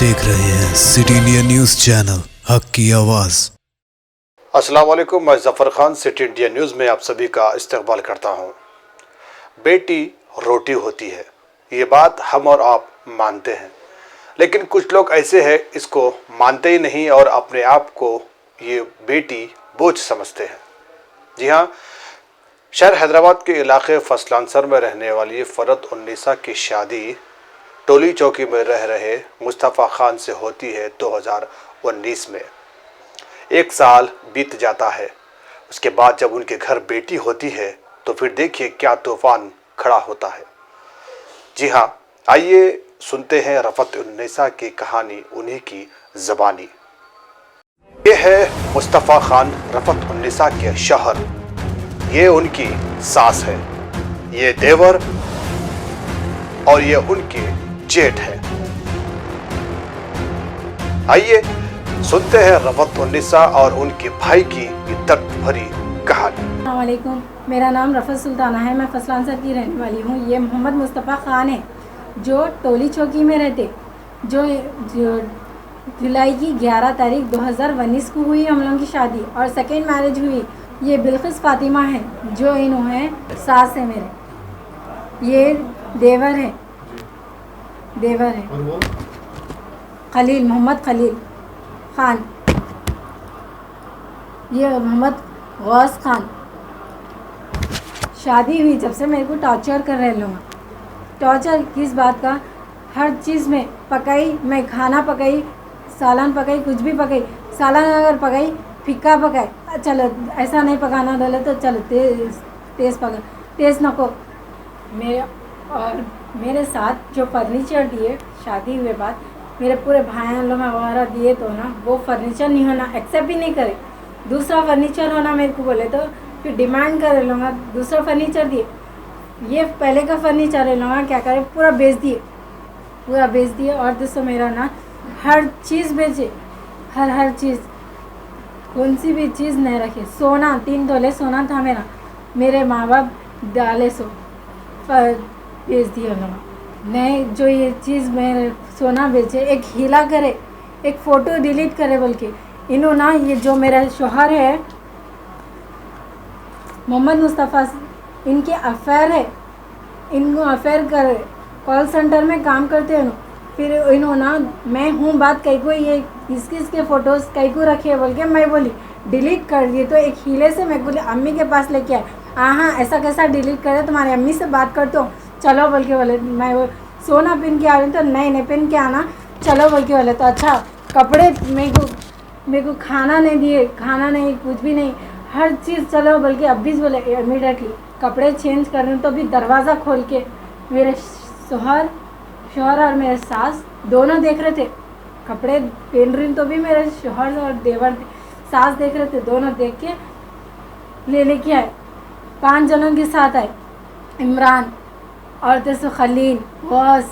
देख रहे हैं सिटी इंडिया न्यूज चैनल, हक की आवाज। अस्सलाम वालेकुम, मैं Zafar Khan city India news में आप सभी का इस्तकबाल करता हूं। बेटी रोटी होती है, ये बात हम और आप मानते हैं, लेकिन कुछ लोग ऐसे हैं इसको मानते ही नहीं और अपने आप को ये बेटी बोझ समझते हैं। जी हाँ, शहर हैदराबाद के इलाके फसलांसर में रहने वाली फ़रत उन्नीसा की शादी टोली चौकी में रह रहे मुस्तफ़ा खान से होती है 2019 में। एक साल बीत जाता है। उसके बाद जब उनके घर बेटी होती है तो फिर देखिए क्या तूफान खड़ा होता है। जी हाँ, आइए सुनते हैं रफ़त उन्नीसा की कहानी उन्हीं की ज़बानी। ये है मुस्तफ़ा खान रफ़त उन्नीसा के शौहर, ये उनकी सास है, ये देवर और ये उनके जेठ है। आइए सुनते हैं रफ़त उन्नीसा और उनके भाई की ये दर्द भरी कहानी। अस्सलाम वालेकुम, मेरा नाम रफ़त सुल्ताना है, मैं फसलांसर की रहने वाली हूँ। ये मोहम्मद मुस्तफ़ा ख़ान है जो टोली चौकी में रहते, जो जुलाई की 11 तारीख 2019 को हुई हम लोगों की शादी और सेकेंड मैरिज हुई। ये बिल्किस फ़ातिमा है जो इन्होंने सास है मेरे। ये देवर है और वो खलील, मोहम्मद खलील ख़ान। ये मोहम्मद गौस ख़ान। शादी हुई जब से मेरे को टॉर्चर कर रहे लोग। टॉर्चर किस बात का? हर चीज़ में पकाई, मैं खाना पकाई, सालन पकाई, कुछ भी पकाई। सालन अगर पकाई फीका पकाए, चलो ऐसा नहीं पकाना डाले तो चलो तेज़ पका, तेज़ नको। मेरे साथ जो फर्नीचर दिए शादी हुए बाद, मेरे पूरे भाई लोग वगैरह दिए तो ना वो फर्नीचर नहीं होना, एक्सेप्ट ही नहीं करे। दूसरा फर्नीचर होना मेरे को बोले तो फिर डिमांड करे लूँगा, दूसरा फर्नीचर दिए। ये पहले का फर्नीचर है लूँगा, क्या करे पूरा बेच दिए। और दोस्तों मेरा ना हर चीज़ बेचे, हर चीज़, कौन सी भी चीज़ नहीं रखे। सोना 3 तोले सोना था मेरा, मेरे माँ बाप डाले सो बेच दिया लोग। नहीं, जो ये चीज़ मेरे सोना बेचे, एक हीला करे, एक फ़ोटो डिलीट करे बोल के इन्हों ना, ये जो मेरा शौहर है मोहम्मद मुस्तफ़ा, इनके अफेयर है, इनको अफेयर करे, कॉल सेंटर में काम करते हैं। फिर इन्हों ना, मैं हूँ बात कई को, ये किसके फ़ोटोज़ कई को रखे बोल के मैं बोली डिलीट कर दिए। तो एक हीले से मैं बोली अम्मी के पास लेके आए। हाँ, ऐसा कैसा डिलीट करे, तुम्हारी अम्मी से बात करते हो, चलो बोल के बोले। मैं वो सोना पहन के आ रही तो नहीं पहन के आना, चलो बोल के बोले। तो अच्छा, कपड़े मेरे को खाना नहीं दिए, खाना नहीं, कुछ भी नहीं, हर चीज़ चलो बोल के। अब भी बोले इमीडिएटली कपड़े चेंज कर रही हूँ तो भी दरवाज़ा खोल के मेरे शौहर और मेरे सास दोनों देख रहे थे। कपड़े पहन रही तो भी मेरे शौहर और देवर सास देख रहे थे। दोनों देख के लेके आए, 5 जनों के साथ आए। इमरान और तो खलील, गौस,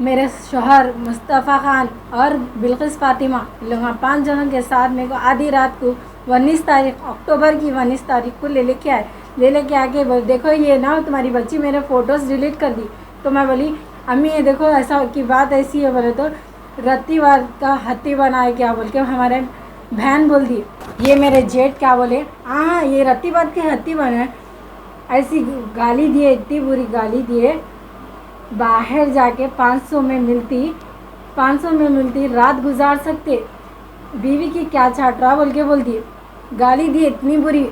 मेरे शौहर मुस्तफ़ा ख़ान और बिल्किस फ़ातिमा, लोग 5 जनों के साथ मेरे को आधी रात को 19 तारीख अक्टूबर की 19 तारीख को लेके आए। लेके आके बोल देखो ये ना तुम्हारी बच्ची मेरे फ़ोटोज़ डिलीट कर दी। तो मैं बोली अम्मी ये देखो ऐसा की बात ऐसी है। बोले तो रत्तीवार का हत्ती बनाए क्या बोल के हमारे बहन बोल दी। ये मेरे जेठ क्या बोले, हाँ ये रत्तीवार के हत्ती बने, ऐसी गाली दिए, इतनी बुरी गाली दिए। बाहर जाके 500 में मिलती रात गुजार सकते, बीवी की क्या छाट रहा बोल के बोल दिए, गाली दी इतनी बुरी।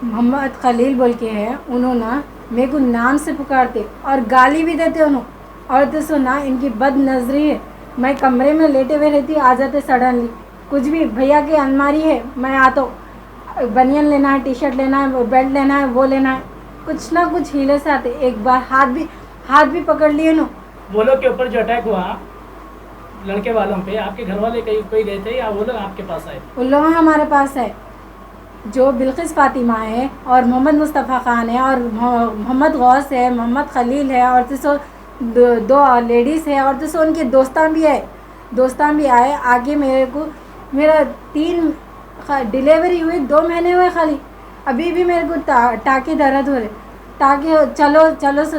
मोहम्मद खलील बोल के है, उन्होंने मेरे को नाम से पुकारते और गाली भी देते उन्होंने। और तो सुना इनकी बद नजरी है, मैं कमरे में लेटे हुए रहती, आ जाते सडनली, कुछ भी भैया की अलमारी है, मैं आता हूँ, बनियान लेना है, टी शर्ट लेना है, बेल्ट लेना है, वो लेना है, कुछ ना कुछ हीले से आते। एक बार हाथ भी पकड़ लिए नो। वो लोग के ऊपर जो अटैक हुआ लड़के वालों पे, आपके घर वाले कोई गए थे या वो लोग आपके पास आए? उन लोग हमारे पास है, जो बिल्किस फ़ातिमा है और मोहम्मद मुस्तफ़ा ख़ान है और मोहम्मद गौस है, मोहम्मद खलील है और तो दो लेडीज़ है और तो उनके दोस्तान भी आए। आगे मेरा 3 डिलीवरी हुई, 2 महीने हुए खाली, अभी भी मेरे को टाँके दर्द हो रहे। टाँके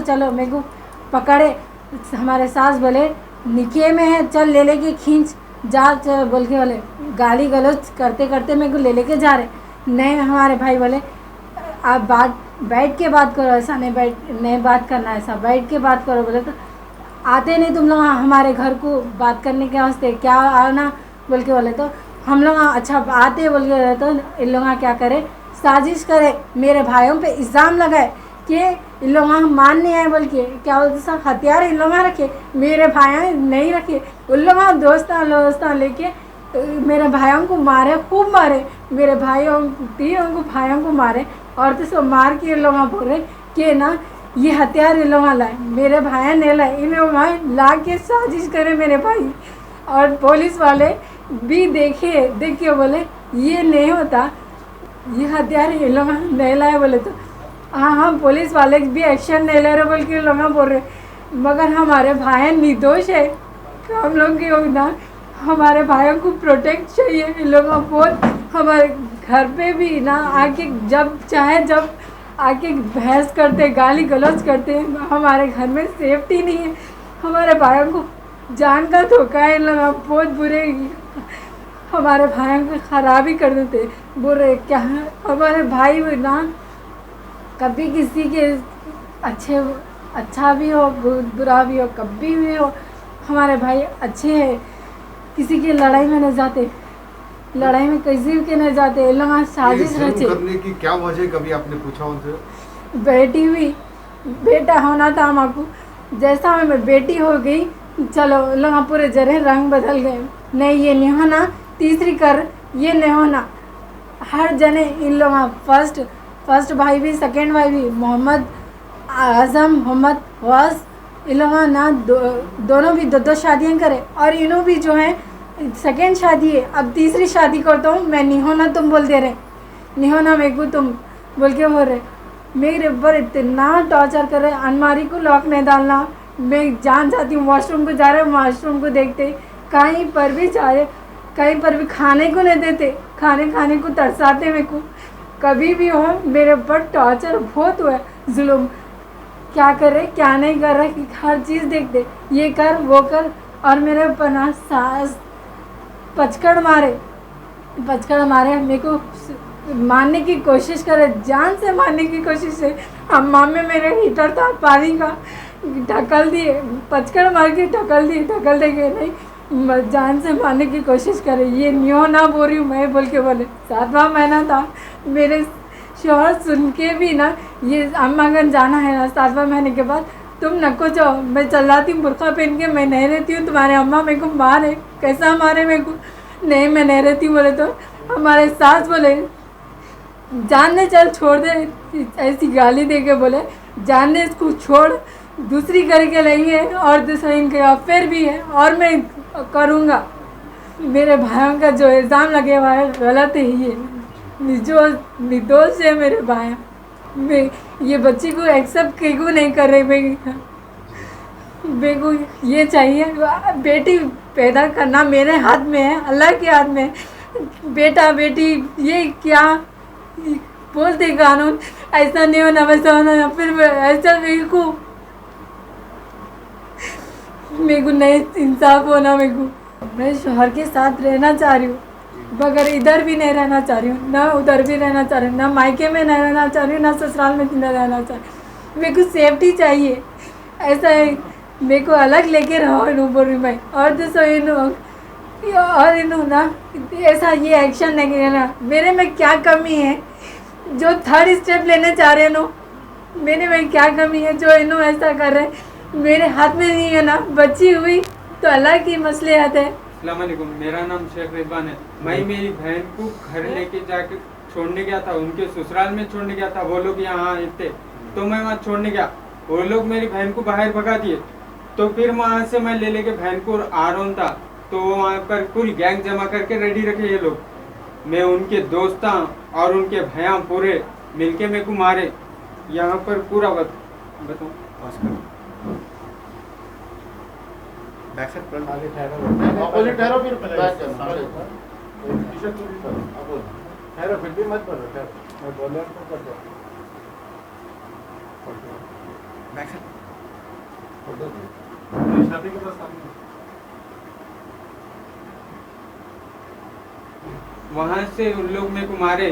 चलो मेरे को पकड़े हमारे सास बोले निके में है, चल ले लेके खींच जा, चल बोल के बोले गाली गलौज करते करते मेरे को ले लेके जा रहे। नहीं, हमारे भाई बोले आप बैठ के बात करो, ऐसा नहीं बात करना, ऐसा बैठ के बात करो। बोले तो आते नहीं तुम लोग हमारे घर को बात करने के वास्ते, क्या आना बोल के बोले तो हम लोग अच्छा आते बोल के बोले तो इन लोग क्या करे, साजिश करे, मेरे भाइयों पे इल्ज़ाम लगाए कि इन लोग मान नहीं आए बोल के, क्या बोलते सब हथियार इन लोग रखे, मेरे भाई नहीं रखे। उन लोग दोस्तान लेके मेरे भाइयों को मारे, खूब मारे, मेरे तीनों को भाइयों को मारे और तो सब मार के इन लोग बोल रहे कि ना ये हथियार इन लोग लाए, मेरे भाई ने लाए, इन लोग ला के साजिश करे मेरे भाई। और पुलिस वाले भी देख के बोले ये नहीं होता, ये हथियार ये लोग नहीं लाए। बोले तो हाँ पुलिस वाले भी एक्शन नहीं ले रहे बोल के लोग बोल रहे, मगर हमारे भाई निर्दोष है। हम लोग के ना हमारे भाइयों को प्रोटेक्ट चाहिए। इन लोगों को हमारे घर पे भी ना आके जब चाहे जब आके बहस करते, गाली गलौज करते, हमारे घर में सेफ्टी नहीं है। हमारे भाइयों को जान का धोखा है, इन लोग बहुत बुरे हमारे भाइयों को ख़राब ही कर देते बुरे। क्या हमारे भाई ना कभी किसी के अच्छा भी हो बुरा भी हो, कभी भी हो, हमारे भाई अच्छे हैं, किसी की लड़ाई में नहीं जाते, लड़ाई में किसी के नहीं जाते। इन लोग साजिश रचे करने की क्या वजह कभी आपने पूछा उनसे? बेटी हुई, बेटा होना था हमको, जैसा मैं बेटी हो गई चलो लोग पूरे जरे रंग बदल गए, नहीं ये नहीं होना, तीसरी कर ये नहीं होना। हर जने इन लोग फर्स्ट भाई भी सेकंड भाई भी मोहम्मद आज़म मोहम्मद वास, इन लोग ना दोनों भी दो शादियाँ करे और इन्हों भी जो है सेकंड शादी है, अब तीसरी शादी करता हूँ मैं, नहीं होना तुम बोल दे रहे, नहीं होना मेरे को तुम बोल के बोल रहे। मेरे ऊपर इतना टॉर्चर कर रहे, अलमारी को लॉक नहीं डालना, मैं जान जाती हूँ वॉशरूम को जा रहे, वॉशरूम को देखते, कहीं पर भी जा रहे, कहीं पर भी खाने को नहीं देते, खाने को तरसाते मेरे को, कभी भी हो मेरे ऊपर टॉर्चर बहुत हुआ है, जुल्म, क्या कर रहे क्या नहीं कर रहे कि हर चीज़ देखते, ये कर वो कर। और मेरे ऊपर ना सास पचकड़ मारे मेरे को मारने की कोशिश करे, जान से मारने की कोशिश है। अम्मा में मेरे हीटर था पानी का, ढकल दिए, पचकड़ मार के ढकल दे के नहीं, जान से मारने की कोशिश करे। ये न्यो ना बोल रही हूँ मैं बोल के बोले, 7वां महीना था, मेरे शोहर सुन के भी ना ये अम्मागंज जाना है ना 7वां महीने के बाद, तुम नको जाओ, मैं चलाती हूँ बुर्का पहन के, मैं नहीं रहती हूँ, तुम्हारे अम्मा मेरे को मारे, कैसा मारे मेरे को, नहीं मैं नहीं रहती हूँ। बोले तो हमारे सास बोले जान दे, चल छोड़ दे, ऐसी गाली दे के बोले जान दे इसको छोड़, दूसरी करके लेंगे और दूसरा इनके अफेयर भी है और मैं करूँगा। मेरे भाइयों का जो इल्ज़ाम लगे हुआ है गलत है, ये निर्दोष है मेरे भाई। मैं ये बच्ची को एक्सेप्ट क्यों नहीं कर रही, मेरे को ये चाहिए, बेटी पैदा करना मेरे हाथ में है, अल्लाह के हाथ में है, बेटा बेटी ये क्या बोलते कानून, ऐसा नहीं होना वैसा होना, फिर ऐसा मेरे को नहीं इंसाफ होना। मेरे को मैं शोहर के साथ रहना चाह रही हूँ, मगर इधर भी नहीं रहना चाह रही हूँ, ना उधर भी रहना चाह रही हूँ, ना मायके में नहीं रहना चाह रही हूँ, ना ससुराल में नहीं रहना चाह रही हूँ। मेरे को सेफ्टी चाहिए, ऐसा है मेरे को अलग लेके रहो इनू बोल रही मैं। और जैसे इनू ना ऐसा ये एक्शन नहीं लेना, मेरे में क्या कमी है जो थर्ड स्टेप लेने चाह रहे नो, मेरे में क्या कमी है जो इनू ऐसा कर रहे, मेरे हाथ में नहीं है ना, बच्ची हुई तो अल्लाह की मसलियत है। अस्सलामुअलैकुम, मेरा नाम शेख रिजवान है। मैं मेरी बहन को घर लेके जाके छोड़ने गया था, उनके ससुराल में छोड़ने गया था, वो लोग यहाँ थे तो मैं वहाँ छोड़ने गया, वो लोग मेरी बहन को बाहर भगा दिए, तो फिर वहाँ से मैं ले लेके बहन को आ रहा था, तो वहाँ पर पूरी गैंग जमा करके रेडी रखे ये लोग, मैं उनके दोस्त और उनके भैया पूरे मिलके मेरे को मारे, यहाँ पर पूरा बताऊँ ऑपोजिट ठहरो, फिर बैक कर सामने टी-शर्ट पूरी ठहरो, फिर भी मत करो, ठहरो मैं बोल रहा हूं कर दो बैक कर वहां से उन लोग मेरे को मारे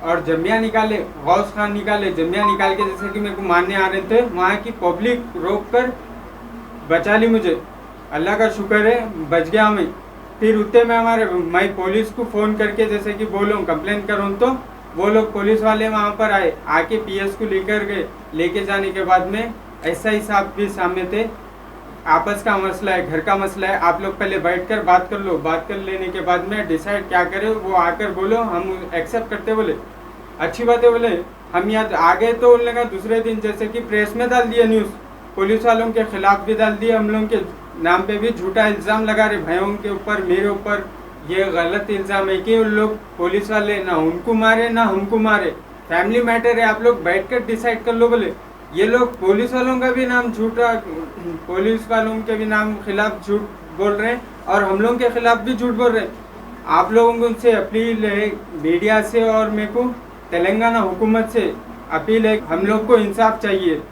और जमिया निकाले, गौस खान निकाले, जमिया निकाल के जैसे कि मेरे को मारने आ रहे थे, वहाँ की पब्लिक रोक कर बचा ली मुझे। अल्लाह का शुक्र है बच गया मैं। फिर उतने में मैं पुलिस को फ़ोन करके जैसे कि बोलूँ कंप्लेन करूँ तो वो लोग पुलिस वाले वहाँ पर आए, आके पीएस को लेकर गए। लेके जाने के बाद में एसआई साहब भी सामने थे। आपस का मसला है, घर का मसला है, आप लोग पहले बैठकर बात कर लो। बात कर लेने के बाद में डिसाइड क्या करें वो आकर बोलो, हम एक्सेप्ट करते। बोले अच्छी बात है। बोले हम यहाँ आगे तो उन लगा दूसरे दिन जैसे कि प्रेस में डाल दिया न्यूज़, पुलिस वालों के खिलाफ भी डाल दिया, हम लोगों के नाम पे भी झूठा इल्ज़ाम लगा रहे भाइयों के ऊपर, मेरे ऊपर। ये गलत इल्ज़ाम है कि उन लोग पुलिस वाले ना उनको मारे ना हमको मारे। फैमिली मैटर है, आप लोग बैठकर डिसाइड कर लो। बोले ये लोग पुलिस वालों का भी नाम झूठा, पुलिस वालों के भी नाम खिलाफ झूठ बोल रहे हैं और हम लोगों के खिलाफ भी झूठ बोल रहे हैं। आप लोगों से अपील है मीडिया से और मेरे को तेलंगाना हुकूमत से अपील है, हम लोग को इंसाफ चाहिए।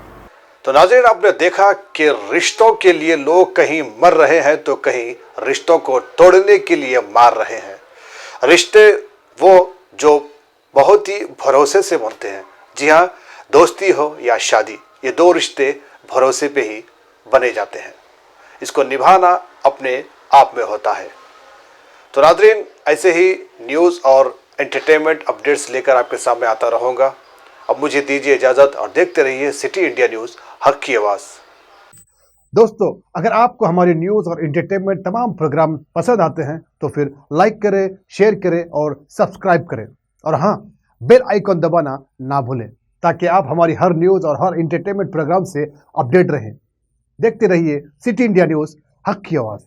तो नाज़रीन, आपने देखा कि रिश्तों के लिए लोग कहीं मर रहे हैं तो कहीं रिश्तों को तोड़ने के लिए मार रहे हैं। रिश्ते वो जो बहुत ही भरोसे से बनते हैं। जी हाँ, दोस्ती हो या शादी, ये दो रिश्ते भरोसे पे ही बने जाते हैं। इसको निभाना अपने आप में होता है। तो नाज़रीन, ऐसे ही न्यूज़ और एंटरटेनमेंट अपडेट्स लेकर आपके सामने आता रहूँगा। अब मुझे दीजिए इजाज़त और देखते रहिए सिटी इंडिया न्यूज़, हक की आवाज़। दोस्तों, अगर आपको हमारी न्यूज़ और एंटरटेनमेंट तमाम प्रोग्राम पसंद आते हैं तो फिर लाइक करें, शेयर करें और सब्सक्राइब करें। और हाँ, बेल आइकॉन दबाना ना भूलें ताकि आप हमारी हर न्यूज़ और हर एंटरटेनमेंट प्रोग्राम से अपडेट रहें। देखते रहिए सिटी इंडिया न्यूज़, हक की आवाज़।